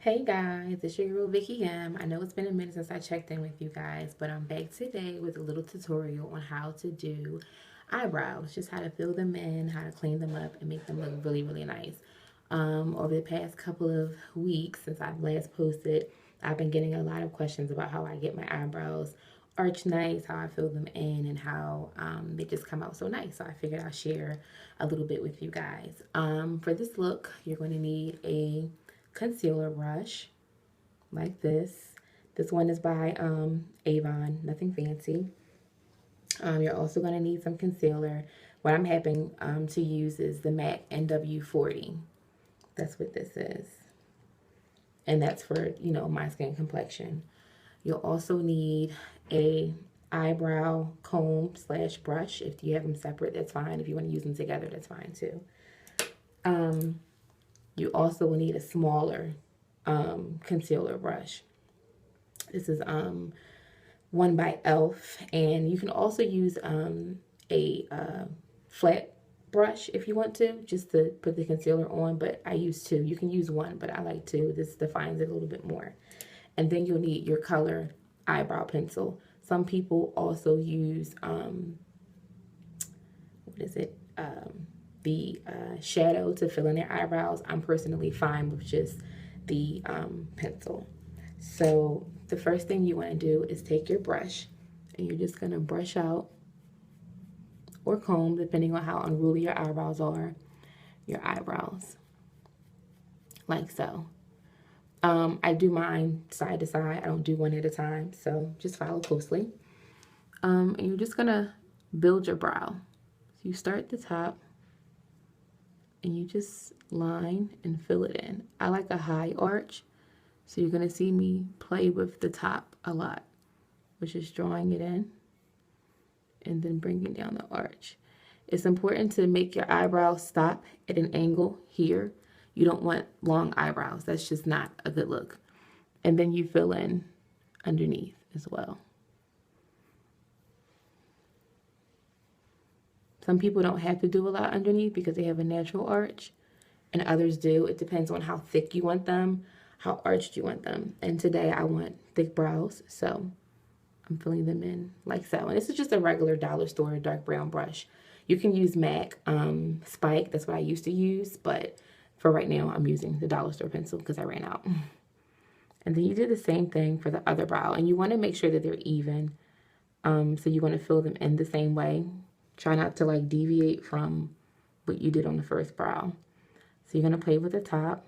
Hey guys, it's your girl Vicky M. I know it's been a minute since I checked in with you guys, but I'm back today with a little tutorial on how to do eyebrows, just how to fill them in, how to clean them up, and make them look really, really nice. Over the past couple of weeks since I've last posted, I've been getting a lot of questions about how I get my eyebrows arch nice, how I fill them in, and how they just come out so nice. So I figured I'll share a little bit with you guys. For this look, you're going to need a concealer brush like this. This one is by Avon, nothing fancy. You're also going to need some concealer. What I'm having to use is the MAC NW40. That's what this is. And that's for, my skin complexion. You'll also need a eyebrow comb slash brush. If you have them separate, that's fine. If you want to use them together, that's fine too. You also will need a smaller concealer brush. This is one by e.l.f. And you can also use a flat brush if you want to, just to put the concealer on, but I use two. You can use one, but I like two. This defines it a little bit more. And then you'll need your color eyebrow pencil. Some people also use, what is it? The shadow to fill in their eyebrows. I'm personally fine with just the pencil. So the first thing you want to do is take your brush and you're just going to brush out or comb, depending on how unruly your eyebrows are, your eyebrows, like so. I do mine side to side. I don't do one at a time, so just follow closely. And you're just going to build your brow. So you start at the top and you just line and fill it in. I like a high arch, so you're going to see me play with the top a lot, which is drawing it in and then bringing down the arch. It's important to make your eyebrows stop at an angle here. You don't want long eyebrows. That's just not a good look. And then you fill in underneath as well. Some people don't have to do a lot underneath because they have a natural arch, and others do. It depends on how thick you want them, how arched you want them. And today I want thick brows, so I'm filling them in like so. And this is just a regular dollar store dark brown brush. You can use MAC Spike. That's what I used to use, but for right now, I'm using the dollar store pencil because I ran out. And then you do the same thing for the other brow, and you want to make sure that they're even. So you want to fill them in the same way. Try not to like deviate from what you did on the first brow. So you're going to play with the top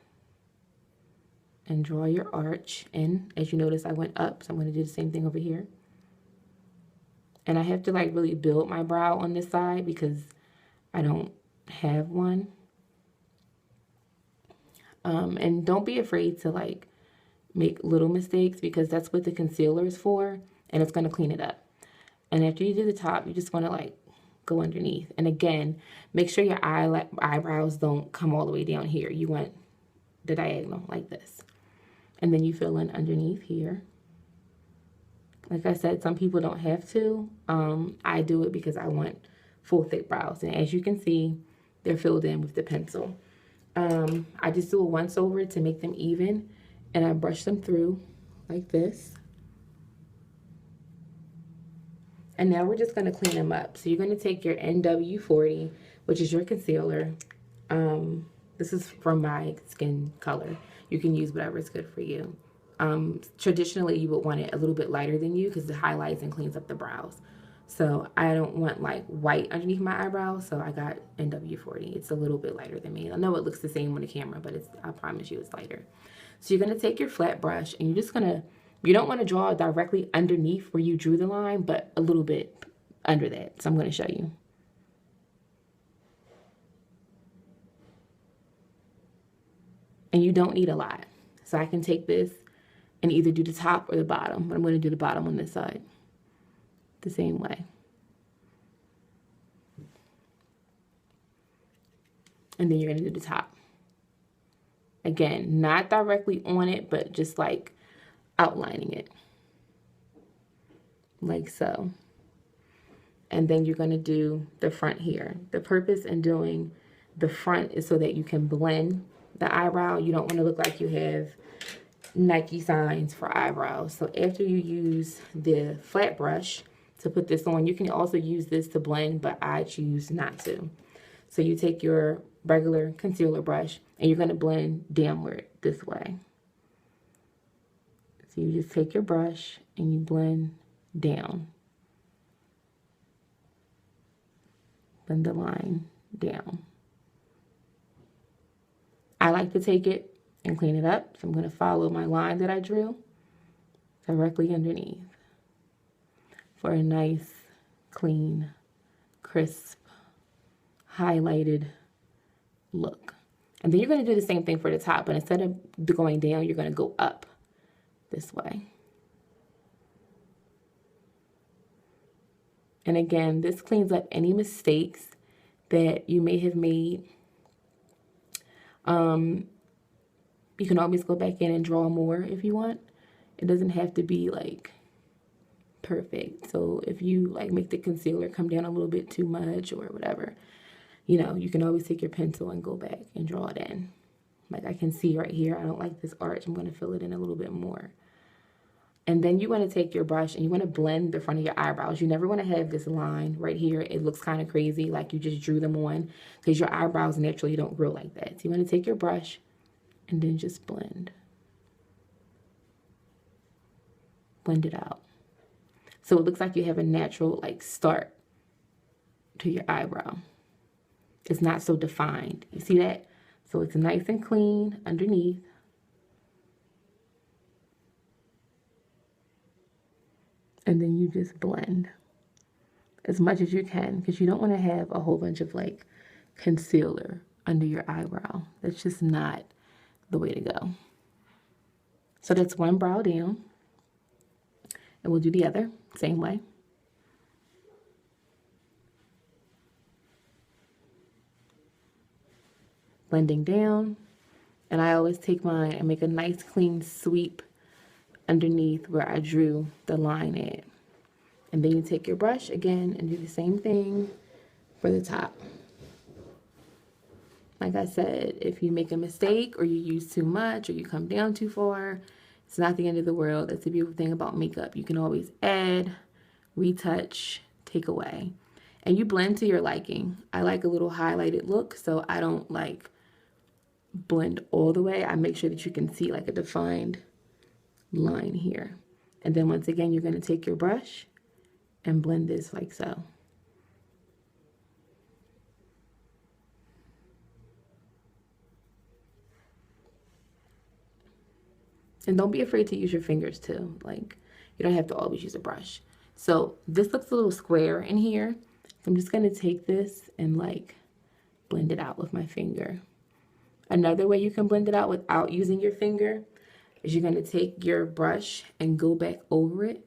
and draw your arch in. As you notice, I went up, so I'm going to do the same thing over here. And I have to like really build my brow on this side because I don't have one. And don't be afraid to like make little mistakes because that's what the concealer is for, and it's going to clean it up. And after you do the top, you just want to like go underneath. And again, make sure your eyebrows don't come all the way down here. You want the diagonal like this. And then you fill in underneath here. Like I said, some people don't have to. I do it because I want full thick brows. And as you can see, they're filled in with the pencil. I just do a once over to make them even. And I brush them through like this. And now we're just going to clean them up. So you're going to take your NW40, which is your concealer. This is from my skin color. You can use whatever is good for you. Traditionally, you would want it a little bit lighter than you because it highlights and cleans up the brows. So I don't want like white underneath my eyebrows, so I got NW40. It's a little bit lighter than me. I know it looks the same on the camera, but I promise you it's lighter. So you're going to take your flat brush and you're just going to, you don't want to draw directly underneath where you drew the line, but a little bit under that. So I'm going to show you. And you don't need a lot. So I can take this and either do the top or the bottom, but I'm going to do the bottom on this side the same way. And then you're going to do the top. Again, not directly on it, but just like outlining it. Like so. And then you're going to do the front here. The purpose in doing the front is so that you can blend the eyebrow. You don't want to look like you have Nike signs for eyebrows. So after you use the flat brush to put this on, you can also use this to blend, but I choose not to. So you take your regular concealer brush and you're going to blend downward this way. So you just take your brush and you blend down. Blend the line down. I like to take it and clean it up. So I'm going to follow my line that I drew directly underneath for a nice, clean, crisp, highlighted look. And then you're going to do the same thing for the top, but instead of going down, you're going to go up this way. And again, this cleans up any mistakes that you may have made. You can always go back in and draw more if you want. It doesn't have to be like perfect. So if you like make the concealer come down a little bit too much or whatever, you know, you can always take your pencil and go back and draw it in. Like I can see right here, I don't like this arch. I'm going to fill it in a little bit more. And then you want to take your brush and you want to blend the front of your eyebrows. You never want to have this line right here. It looks kind of crazy, like you just drew them on, because your eyebrows naturally don't grow like that. So you want to take your brush and then just blend. Blend it out. So it looks like you have a natural like start to your eyebrow. It's not so defined. You see that? So it's nice and clean underneath. And then you just blend as much as you can, because you don't want to have a whole bunch of like concealer under your eyebrow. That's just not the way to go. So that's one brow down. And we'll do the other, same way. Blending down. And I always take mine and make a nice clean sweep underneath where I drew the line at. And then you take your brush again and do the same thing for the top. Like I said, if you make a mistake or you use too much or you come down too far, it's not the end of the world. That's the beautiful thing about makeup. You can always add, retouch, take away. And you blend to your liking. I like a little highlighted look, so I don't like blend all the way. I make sure that you can see like a defined line here. And then once again, you're going to take your brush and blend this like so. And don't be afraid to use your fingers too. Like, you don't have to always use a brush. So this looks a little square in here. So I'm just going to take this and like blend it out with my finger. Another way you can blend it out without using your finger is you're going to take your brush and go back over it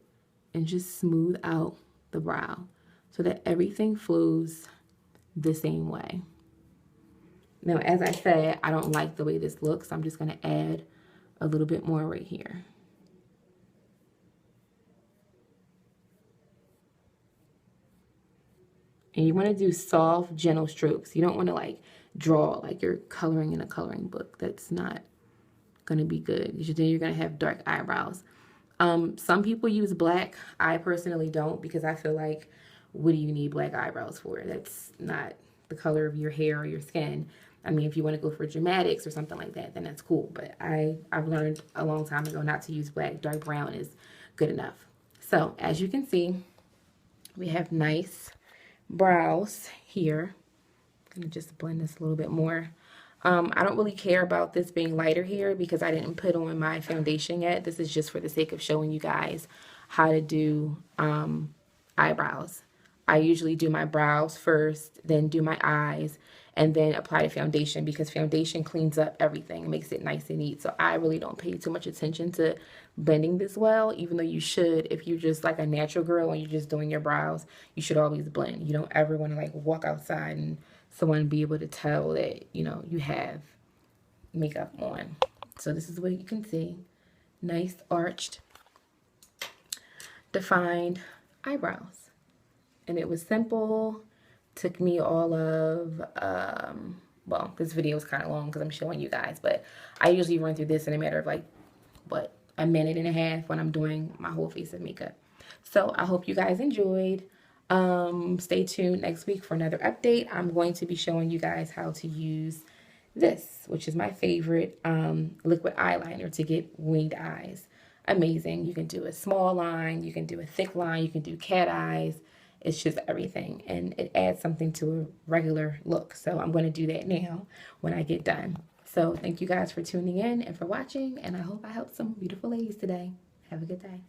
and just smooth out the brow so that everything flows the same way. Now, as I said, I don't like the way this looks. I'm just going to add a little bit more right here. And you want to do soft, gentle strokes. You don't want to like draw like you're coloring in a coloring book. That's not going to be good, because then you're going to have dark eyebrows. Some people use black. I personally don't, because I feel like, what do you need black eyebrows for? That's not the color of your hair or your skin. I mean, if you want to go for dramatics or something like that, then that's cool. But I've learned a long time ago not to use black. Dark brown is good enough. So as you can see, we have nice brows here. I'm going to just blend this a little bit more. I don't really care about this being lighter here because I didn't put on my foundation yet. This is just for the sake of showing you guys how to do eyebrows. I usually do my brows first, then do my eyes, and then apply the foundation, because foundation cleans up everything, makes it nice and neat. So I really don't pay too much attention to blending this well, even though you should. If you're just like a natural girl and you're just doing your brows, you should always blend. You don't ever want to like walk outside and someone be able to tell that, you know, you have makeup on. So this is what you can see. Nice arched, defined eyebrows. And it was simple. Took me all of, well, this video is kind of long because I'm showing you guys, but I usually run through this in a matter of like but a minute and a half when I'm doing my whole face of makeup. So I hope you guys enjoyed. Stay tuned next week for another update. I'm going to be showing you guys how to use this, which is my favorite liquid eyeliner to get winged eyes. Amazing. You can do a small line, you can do a thick line, you can do cat eyes. It's just everything, and it adds something to a regular look. So I'm going to do that now when I get done. So thank you guys for tuning in and for watching, and I hope I helped some beautiful ladies today. Have a good day.